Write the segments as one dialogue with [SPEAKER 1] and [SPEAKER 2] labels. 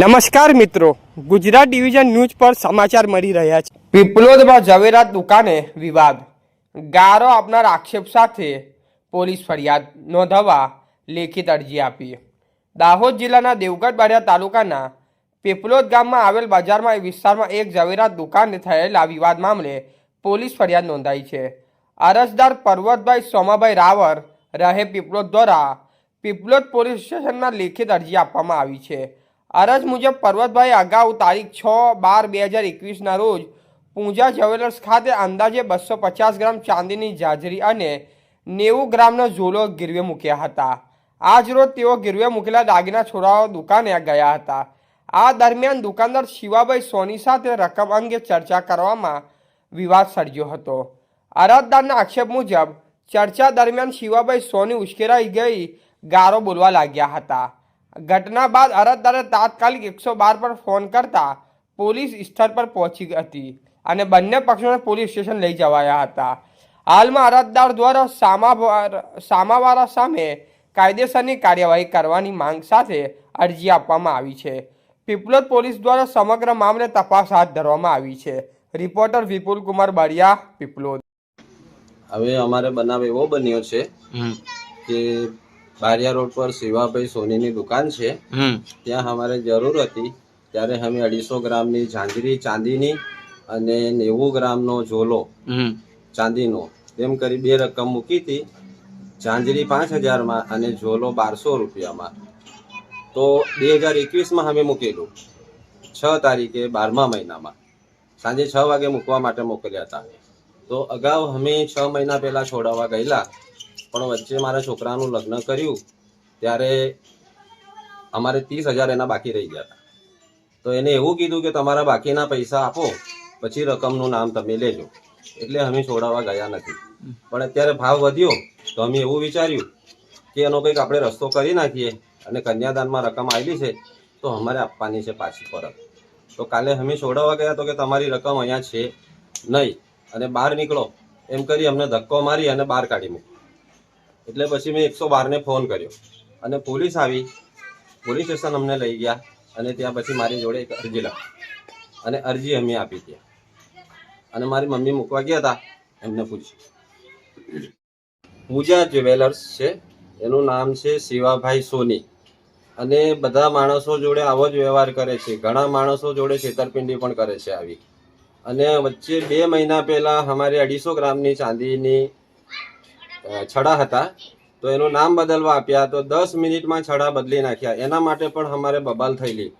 [SPEAKER 1] નમસ્કાર મિત્રો, Gujarat division news પર સમાચાર મળી રહ્યા છે। પીપલોદમાં ઝવેરાત દુકાને વિવાદ, ગારો આપનાર આક્ષેપ સાથે પોલીસ ફરિયાદ નોંધવા લેખિત અરજી આપી। દાહોદ જિલ્લાના દેવગઢ બારિયા તાલુકાના પીપલોદ ગામમાં આવેલ બજારમાં વિસ્તારમાં એક ઝવેરાત દુકાને થયેલા વિવાદ મામલે પોલીસ ફરિયાદ નોંધાઈ છે। અરજદાર પર્વતભાઈ સોમાભાઈ રાવર રહે પીપલોદ દ્વારા પીપલોદ પોલીસ સ્ટેશનમાં લેખિત અરજી આપવામાં આવી છે। અરજ મુજબ પર્વતભાઈ અગાઉ તારીખ 6/12/2021ના રોજ પૂંજા જ્વેલર્સ ખાતે અંદાજે 250 ગ્રામ ચાંદીની જાજરી અને 90 ગ્રામનો ઝોલો ગીરવે મૂક્યા હતા। આજ રોજ તેઓ ગીરવે મૂકેલા દાગીના છોડાવવા દુકાને ગયા હતા। આ દરમિયાન દુકાનદાર શિવાભાઈ સોની સાથે રકમ અંગે ચર્ચા કરવામાં વિવાદ સર્જ્યો હતો। અરજદારના આક્ષેપ મુજબ ચર્ચા દરમિયાન શિવાભાઈ સોની ઉશ્કેરાઈ ગઈ ગારો બોલવા લાગ્યા હતા। ઘટના બાદ અરજદારે તાત્કાલિક 112 પર ફોન કરતા પોલીસ સ્થળ પર પહોંચી હતી અને બંને પક્ષોને પોલીસ સ્ટેશન લઈ જવાયા હતા। હાલમાં અરજદાર દ્વારા સામાવાળા સામે કાયદેસરની કાર્યવાહી કરવાની માંગ સાથે અરજી આપવામાં આવી છે। પીપલોદ પોલીસ દ્વારા સમગ્ર મામલે તપાસ હાથ ધરવામાં આવી છે। રિપોર્ટર વિપુલ કુમાર બારિયા, પીપલોદ।
[SPEAKER 2] હવે અમારે બનાવ એવો બન્યો છે કે બારિયા રોડ પર શિવાભાઈ સોનીની દુકાન છે, ત્યાં અમારે જરૂર હતી। ત્યારે અમે 250 ગ્રામની ઝાંઝરી ચાંદીની અને 90 ગ્રામનો ઝોલો ચાંદીનો એમ કરી બે રકમ મૂકી હતી। ઝાંઝરી 5000માં અને ઝોલો 1200 રૂપિયામાં। તો 2021માં અમે મૂકેલું 6 તારીખે 12મા મહિનામાં સાંજે 6 વાગે મૂકવા માટે મોકલ્યા હતા। તો અગાઉ અમે 6 મહિના પહેલા છોડાવવા ગયેલા, પણ વચ્ચે મારા છોકરાનું લગ્ન કર્યું ત્યારે અમારે 30,000 એના બાકી રહી ગયા હતા। તો એને એવું કીધું કે તમારા બાકીના પૈસા આપો, પછી રકમનું નામ તમે લેજો, એટલે અમે છોડાવવા ગયા નથી। પણ અત્યારે ભાવ વધ્યો તો અમે એવું વિચાર્યું કે એનો કંઈક આપણે રસ્તો કરી નાખીએ અને કન્યાદાનમાં રકમ આવેલી છે તો અમારે આપવાની છે પાછી પરત। તો કાલે અમે છોડાવવા ગયા તો કે તમારી રકમ અહીંયા છે નહીં અને બહાર નીકળો એમ કરી અમને ધક્કો મારી અને બહાર કાઢી મૂક્યો। એટલે પછી મેં 112ને ફોન કર્યો અને પોલીસ આવી, પોલીસ સ્ટેશન અમને લઈ ગયા અને ત્યાં પછી મારી જોડે એક અરજી લખી અને અરજી અમે આપી ત્યાં અને મારી મમ્મી મૂકવા ગયા હતા, એમને પૂછ્યું। પૂજા જ્વેલર્સ છે, એનું નામ છે શિવાભાઈ સોની અને બધા માણસો જોડે આવો જ વ્યવહાર કરે છે। ઘણા માણસો જોડે છેતરપિંડી પણ કરે છે આવી। અને વચ્ચે 2 મહિના પહેલાં અમારે 250 ગ્રામની ચાંદીની છડા હતા, તો એનું નામ બદલવા આપ્યા તો 10 મિનિટમાં છડા બદલી નાખ્યા। એના માટે પણ અમારે બબાલ થયેલી,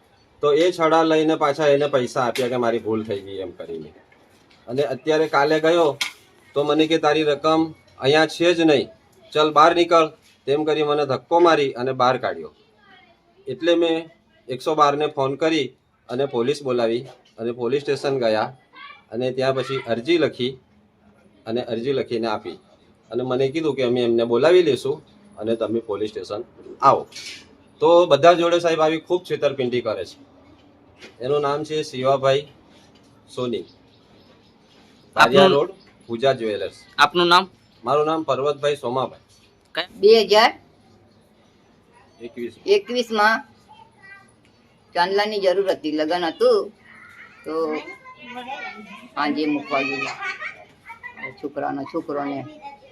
[SPEAKER 2] તો એ છડા લઈને પાછા એને પૈસા આપ્યા કે મારી ભૂલ થઈ ગઈ એમ કરીને। અને અત્યારે કાલે ગયો તો મને કે તારી રકમ અહીંયા છે જ નહીં, ચલ બહાર નીકળ, તેમ કરી મને ધક્કો મારી અને બહાર કાઢ્યો। એટલે મેં 112ને ફોન કરી અને પોલીસ બોલાવી અને પોલીસ સ્ટેશન ગયા અને ત્યાં પછી અરજી લખી અને અરજી લખીને આપી અને મને કીધું કે અમે એમને બોલાવી લઈશું અને તમે પોલીસ સ્ટેશન આવો। તો બધા જોડે સાહેબ આવી ખૂબ છેતરપિંડી કરે છે। એનું નામ છે શિવાભાઈ સોની, બારિયા રોડ, પૂજા જ્વેલર્સ।
[SPEAKER 3] આપનું નામ?
[SPEAKER 2] મારું નામ પર્વતભાઈ સોમાભાઈ।
[SPEAKER 4] 2021માં ચાંદલાની જરૂર હતી, લગ્ન હતું તો આજે મૂકવા ગયેલા છોકરોને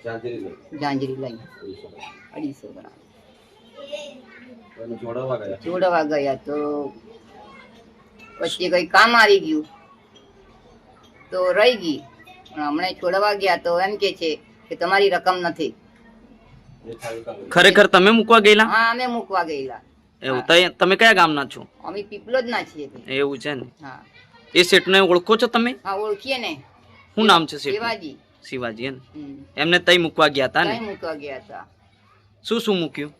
[SPEAKER 4] ઝાંઝરી લઈ 250 ગ્રામ જોડવા ગયા તો પછી કઈ કામ આવી ગયું તો રહી ગઈ। પણ હમણાં છોડવા ગયા તો એમ કે છે કે તમારી રકમ નથી।
[SPEAKER 3] ખરેખર તમે મૂકવા ગયેલા?
[SPEAKER 4] હા, અમે મૂકવા ગયેલા।
[SPEAKER 3] એવું? તમે કયા ગામના છો?
[SPEAKER 4] અમે પીપલોદ ના છીએ।
[SPEAKER 3] એવું છે ને?
[SPEAKER 4] હા।
[SPEAKER 3] એ શેઠને ઓળખો છો તમે?
[SPEAKER 4] હા, ઓળખીએ ને।
[SPEAKER 3] શું નામ છે શેઠ?
[SPEAKER 4] શિવાજી।
[SPEAKER 3] શિવાજી ને? એમને તઈ મૂકવા ગયા હતા ને?
[SPEAKER 4] મૂકવા ગયા હતા।
[SPEAKER 3] શું મૂક્યું?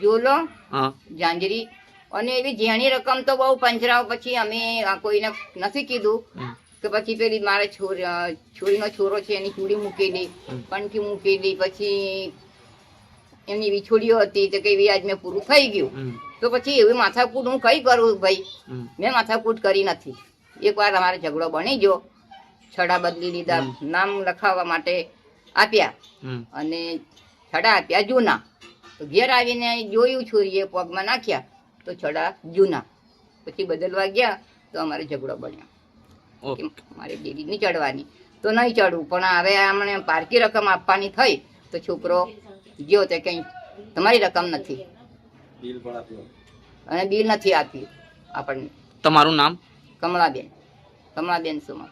[SPEAKER 4] ઝોલો,
[SPEAKER 3] હા,
[SPEAKER 4] ઝાંઝરી અને એવી ઝીણી રકમ તો બહુ પંજરાવ। પછી અમે કોઈને નથી કીધું કે પછી પેલી મારે છોરીનો છોરો છે એની ચૂડી મૂકેલી, કંઠી મૂકેલી, પછી એમની વિછોડીઓ હતી તો કઈ આજ મેં પૂરું થઈ ગયું તો પછી એવી માથાકૂટ હું કઈ કરું ભાઈ? મેં માથાકૂટ કરી નથી। એકવાર અમારે ઝઘડો બની ગયો, છડા બદલી લીધા, નામ લખાવવા માટે આપ્યા અને છડા આપ્યા જૂના। તો ઘેર આવીને જોયું, છોરીએ પગમાં નાખ્યા તો છડા જૂના. પછી બદલવા ગયા તો અમારે ઝઘડો બન્યો
[SPEAKER 3] ઓકે
[SPEAKER 4] કે મારે ડેરી નહીં ચડવાની, તો નહીં ચડવું. પણ હવે આમને પારકી રકમ આપવાની થઈ તો છોકરો ગયો તે કંઈ તમારી રકમ નથી અને બિલ નથી આપ્યું આપણને.
[SPEAKER 3] તમારું નામ?
[SPEAKER 4] કમળાબેન સુમા.